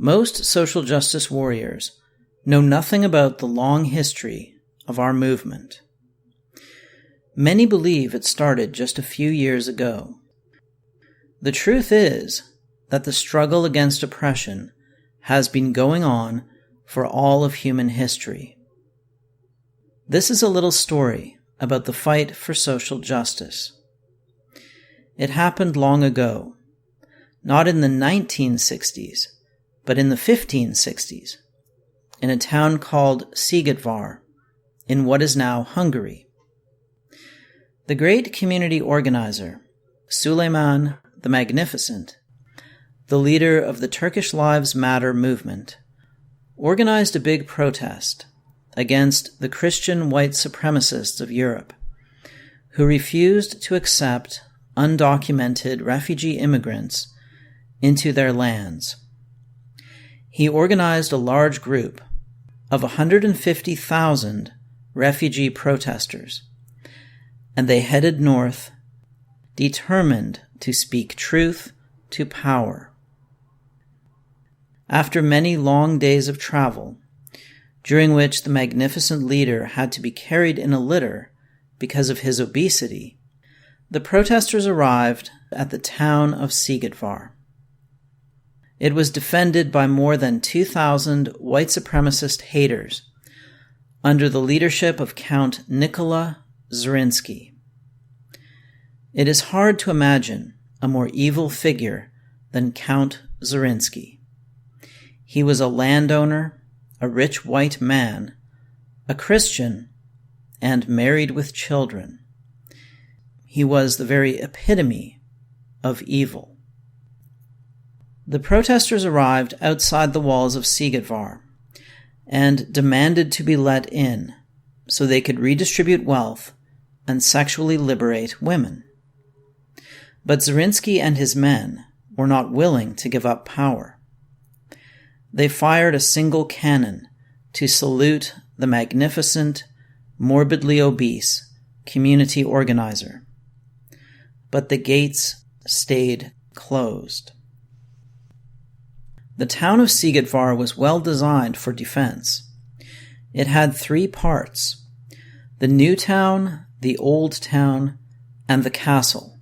Most social justice warriors know nothing about the long history of our movement. Many believe it started just a few years ago. The truth is that the struggle against oppression has been going on for all of human history. This is a little story about the fight for social justice. It happened long ago, not in the 1960s, but in the 1560s, in a town called Szigetvár, in what is now Hungary. The great community organizer, Suleiman the Magnificent, the leader of the Turkish Lives Matter movement, organized a big protest against the Christian white supremacists of Europe, who refused to accept undocumented refugee immigrants into their lands. He organized a large group of 150,000 refugee protesters, and they headed north, determined to speak truth to power. After many long days of travel, during which the magnificent leader had to be carried in a litter because of his obesity, the protesters arrived at the town of Szigetvár. It was defended by more than 2,000 white supremacist haters under the leadership of Count Nicola Zrinski. It is hard to imagine a more evil figure than Count Zrinski. He was a landowner, a rich white man, a Christian, and married with children. He was the very epitome of evil. The protesters arrived outside the walls of Szigetvár and demanded to be let in so they could redistribute wealth and sexually liberate women. But Zrinski and his men were not willing to give up power. They fired a single cannon to salute the magnificent, morbidly obese community organizer. But the gates stayed closed. The town of Szigetvár was well designed for defense. It had 3 parts: the new town, the old town, and the castle.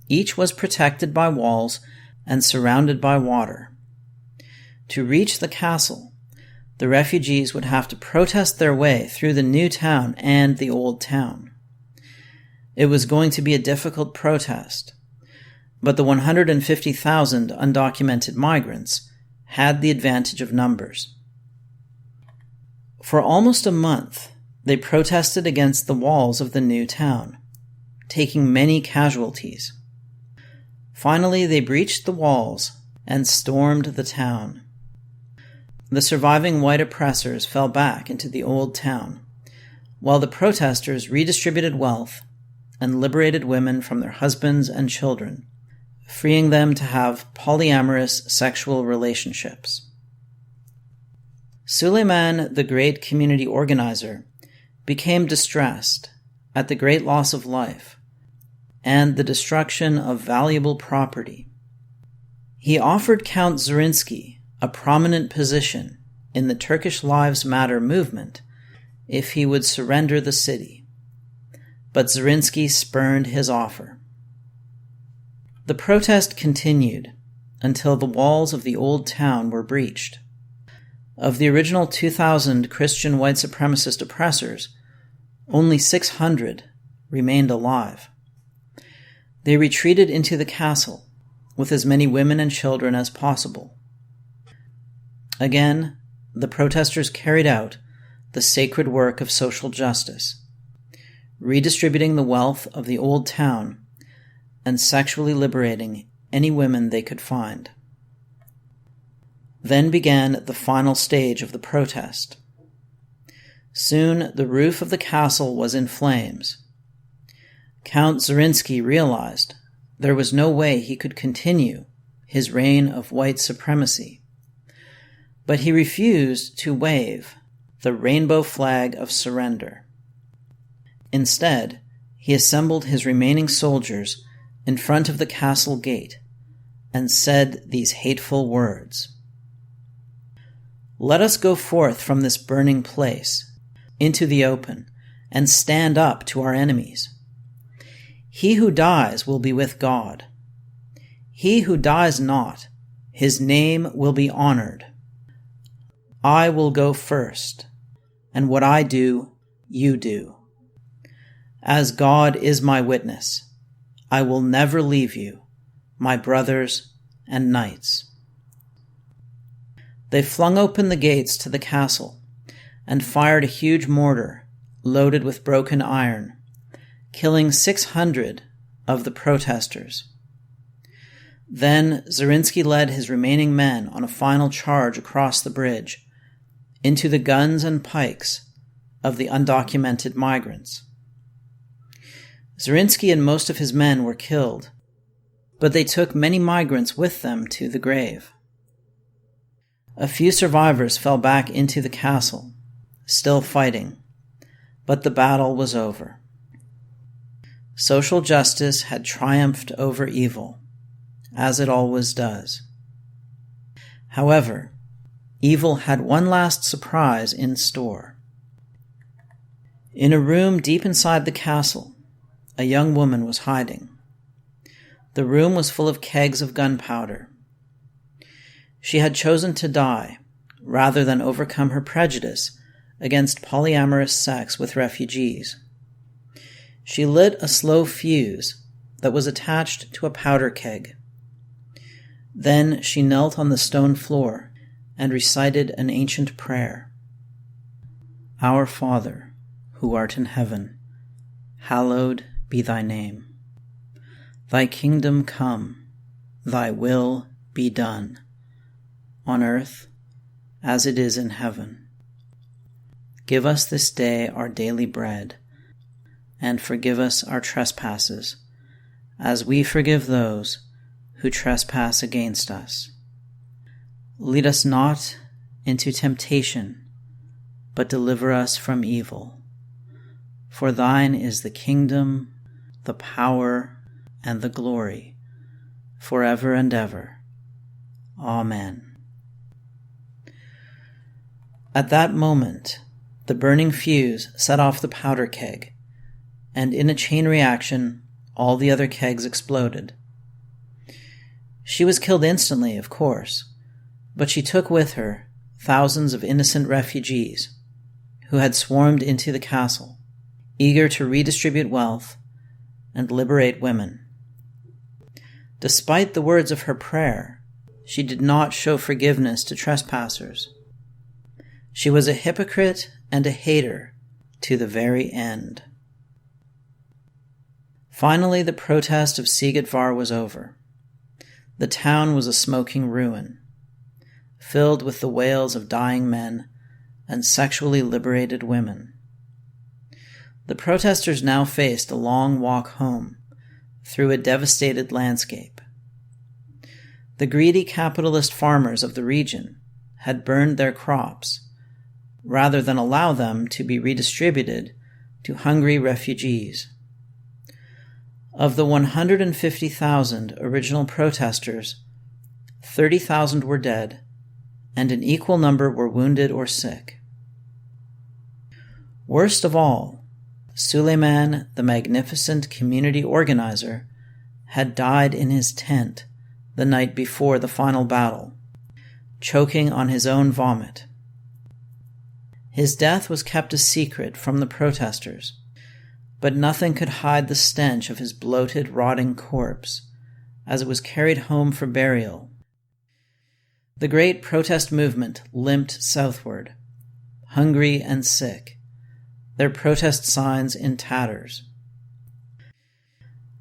Each was protected by walls and surrounded by water. To reach the castle, the refugees would have to protest their way through the new town and the old town. It was going to be a difficult protest, but the 150,000 undocumented migrants had the advantage of numbers. For almost a month, they protested against the walls of the new town, taking many casualties. Finally, they breached the walls and stormed the town. The surviving white oppressors fell back into the old town, while the protesters redistributed wealth and liberated women from their husbands and children, freeing them to have polyamorous sexual relationships. Suleiman, the great community organizer, became distressed at the great loss of life and the destruction of valuable property. He offered Count Zrinski a prominent position in the Turkish Lives Matter movement if he would surrender the city, but Zrinski spurned his offer. The protest continued until the walls of the old town were breached. Of the original 2,000 Christian white supremacist oppressors, only 600 remained alive. They retreated into the castle with as many women and children as possible. Again, the protesters carried out the sacred work of social justice, redistributing the wealth of the old town and sexually liberating any women they could find. Then began the final stage of the protest. Soon the roof of the castle was in flames. Count Zrinski realized there was no way he could continue his reign of white supremacy, but he refused to wave the rainbow flag of surrender. Instead, he assembled his remaining soldiers in front of the castle gate and said these hateful words: Let us go forth from this burning place into the open and stand up to our enemies. He who dies will be with God. He who dies not, his name will be honored. I will go first, and what I do, you do. As God is my witness, I will never leave you, my brothers and knights. They flung open the gates to the castle and fired a huge mortar loaded with broken iron, killing 600 of the protesters. Then Zrinski led his remaining men on a final charge across the bridge into the guns and pikes of the undocumented migrants. Zrinski and most of his men were killed, but they took many migrants with them to the grave. A few survivors fell back into the castle, still fighting, but the battle was over. Social justice had triumphed over evil, as it always does. However, evil had one last surprise in store. In a room deep inside the castle, a young woman was hiding. The room was full of kegs of gunpowder. She had chosen to die rather than overcome her prejudice against polyamorous sex with refugees. She lit a slow fuse that was attached to a powder keg. Then she knelt on the stone floor and recited an ancient prayer. Our Father, who art in heaven, hallowed be thy name. Thy kingdom come, thy will be done, on earth as it is in heaven. Give us this day our daily bread, and forgive us our trespasses, as we forgive those who trespass against us. Lead us not into temptation, but deliver us from evil. For thine is the kingdom, the power, and the glory, forever and ever. Amen. At that moment, the burning fuse set off the powder keg, and in a chain reaction, all the other kegs exploded. She was killed instantly, of course, but she took with her thousands of innocent refugees who had swarmed into the castle, eager to redistribute wealth and liberate women. Despite the words of her prayer, she did not show forgiveness to trespassers. She was a hypocrite and a hater to the very end. Finally, the protest of Szigetvár was over. The town was a smoking ruin, filled with the wails of dying men and sexually liberated women. The protesters now faced a long walk home through a devastated landscape. The greedy capitalist farmers of the region had burned their crops rather than allow them to be redistributed to hungry refugees. Of the 150,000 original protesters, 30,000 were dead, and an equal number were wounded or sick. Worst of all, Suleiman, the magnificent community organizer, had died in his tent the night before the final battle, choking on his own vomit. His death was kept a secret from the protesters, but nothing could hide the stench of his bloated, rotting corpse as it was carried home for burial. The great protest movement limped southward, hungry and sick, their protest signs in tatters.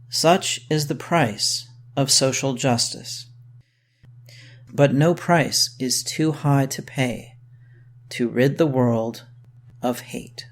Such is the price of social justice. But no price is too high to pay to rid the world of hate.